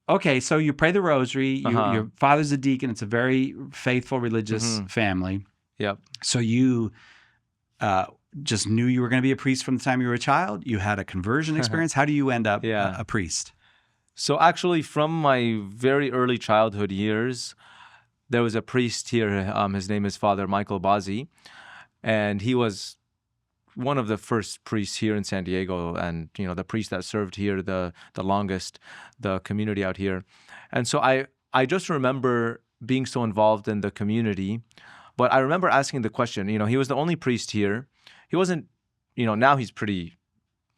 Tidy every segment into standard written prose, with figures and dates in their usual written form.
okay, so you pray the rosary. Your father's a deacon. It's a very faithful, religious family. Yep. So you just knew you were going to be a priest from the time you were a child? You had a conversion experience? How do you end up a priest? So actually, from my very early childhood years, there was a priest here. His name is Father Michael Bazzi, and he was one of the first priests here in San Diego, and the priest that served here the longest, the community out here. And so I just remember being so involved in the community, but I remember asking the question. He was the only priest here. He wasn't, now he's pretty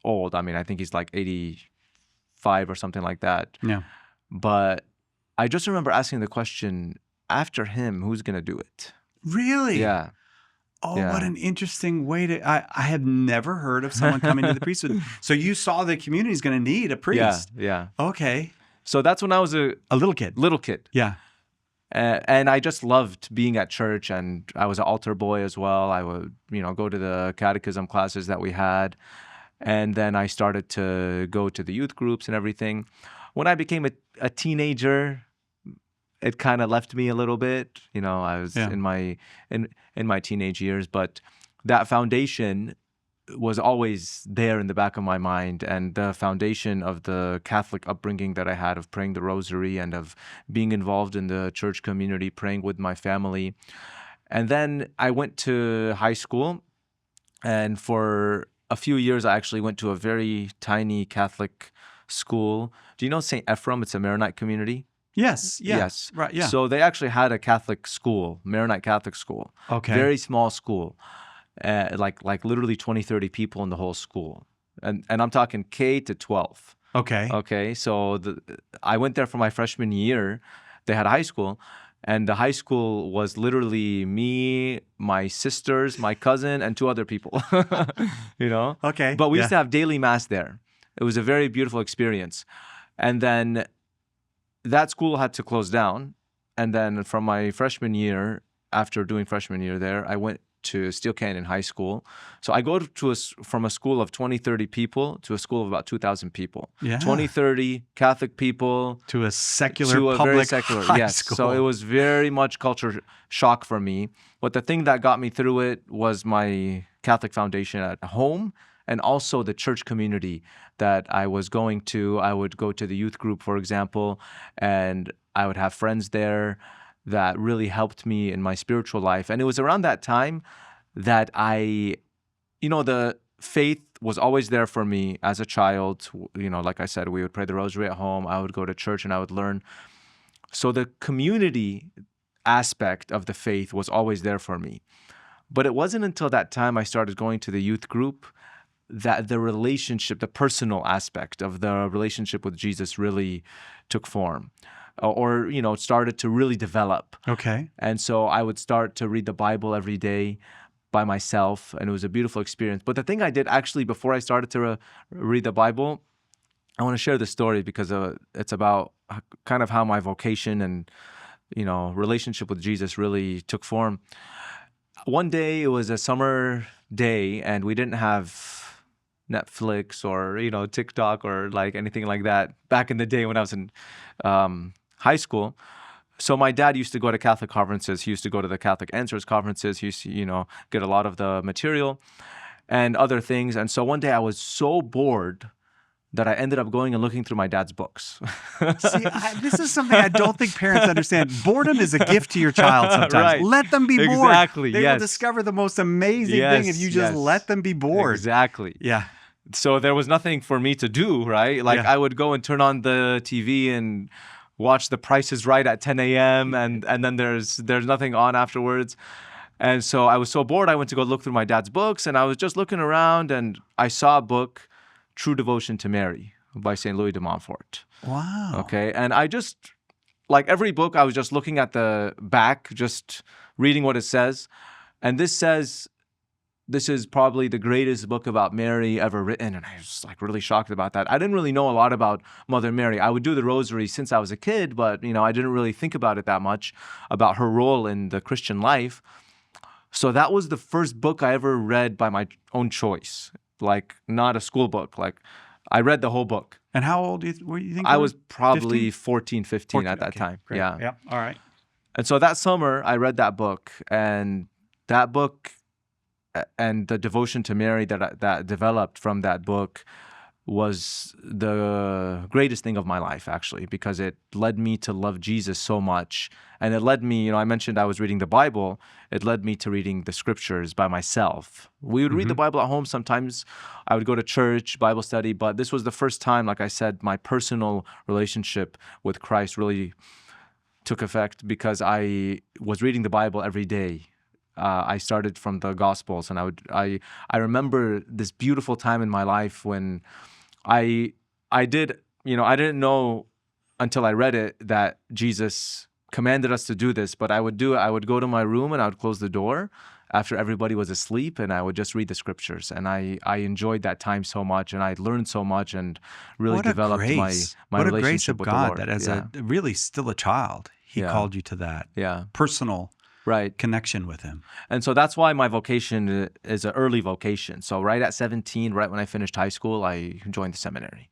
old. I mean, I think he's like 85 or something like that. Yeah. But I just remember asking the question, after him, who's going to do it? Really? Yeah. Oh, what an interesting way to... I have never heard of someone coming to the priesthood. So you saw the community is going to need a priest. Yeah. Okay. So that's when I was a little kid. Little kid. Yeah. And I just loved being at church, and I was an altar boy as well. I would, go to the catechism classes that we had. And then I started to go to the youth groups and everything. When I became a teenager, it kind of left me a little bit. I was in my teenage years, but that foundation was always there in the back of my mind, and the foundation of the Catholic upbringing that I had of praying the rosary and of being involved in the church community, praying with my family. And then I went to high school, and for a few years I actually went to a very tiny Catholic school. Do you know St. Ephrem? It's a Maronite community. Yes. Yeah. Yes. Right. Yeah. So they actually had a Catholic school, Maronite Catholic school. Okay. Very small school. Like literally 20, 30 people in the whole school. And I'm talking K to 12. Okay. Okay. So I went there for my freshman year. They had a high school. And the high school was literally me, my sisters, my cousin, and 2 other people. Okay. But we used to have daily mass there. It was a very beautiful experience. And then that school had to close down. And then from my freshman year, after doing freshman year there, I went to Steele Canyon High School. So I go from a school of 20, 30 people to a school of about 2,000 people. Yeah. 20, 30 Catholic people. To a secular to a public very secular, high yes. school. So it was very much culture shock for me. But the thing that got me through it was my Catholic foundation at home, and also the church community that I was going to. I would go to the youth group, for example, and I would have friends there that really helped me in my spiritual life. And it was around that time that the faith was always there for me as a child. Like I said, we would pray the rosary at home. I would go to church and I would learn. So the community aspect of the faith was always there for me. But it wasn't until that time I started going to the youth group that the relationship, the personal aspect of the relationship with Jesus really took form. Or started to really develop. Okay. And so I would start to read the Bible every day by myself, and it was a beautiful experience. But the thing I did actually before I started to read the Bible, I want to share this story because it's about kind of how my vocation and relationship with Jesus really took form. One day, it was a summer day, and we didn't have Netflix or TikTok or like anything like that back in the day when I was in high school. So my dad used to go to Catholic conferences. He used to go to the Catholic Answers conferences. He used to, get a lot of the material and other things. And so one day I was so bored that I ended up going and looking through my dad's books. See, this is something I don't think parents understand. Boredom is a gift to your child sometimes. Right. Let them be bored. Exactly, They yes. will discover the most amazing thing if you just let them be bored. Exactly. Yeah. So there was nothing for me to do, right? Like I would go and turn on the TV and watch The Price is Right at 10 a.m. and then there's nothing on afterwards. And so I was so bored, I went to go look through my dad's books, and I was just looking around, and I saw a book, True Devotion to Mary by St. Louis de Montfort. Wow. Okay. And I just, like every book, I was just looking at the back, just reading what it says. And this says, this is probably the greatest book about Mary ever written. And I was like really shocked about that. I didn't really know a lot about Mother Mary. I would do the rosary since I was a kid, but I didn't really think about it that much, about her role in the Christian life. So that was the first book I ever read by my own choice, like not a school book. Like I read the whole book. And how old were you think? I was probably 15? 14, 15 at that Okay, time. great. Yeah. Yep. All right. And so that summer, I read that book, and that book and the devotion to Mary that developed from that book was the greatest thing of my life, actually, because it led me to love Jesus so much. And it led me, I mentioned I was reading the Bible. It led me to reading the scriptures by myself. We would read the Bible at home. Sometimes I would go to church, Bible study, but this was the first time, like I said, my personal relationship with Christ really took effect, because I was reading the Bible every day. I started from the Gospels, and I remember this beautiful time in my life when I didn't know until I read it that Jesus commanded us to do this, but I would do it. I would go to my room and I would close the door after everybody was asleep, and I would just read the scriptures. And I enjoyed that time so much, and I learned so much, and really developed my relationship with the Lord. What a grace of God that as a really still a child, He called you to that personal connection with Him. And so that's why my vocation is an early vocation. So right at 17, right when I finished high school, I joined the seminary.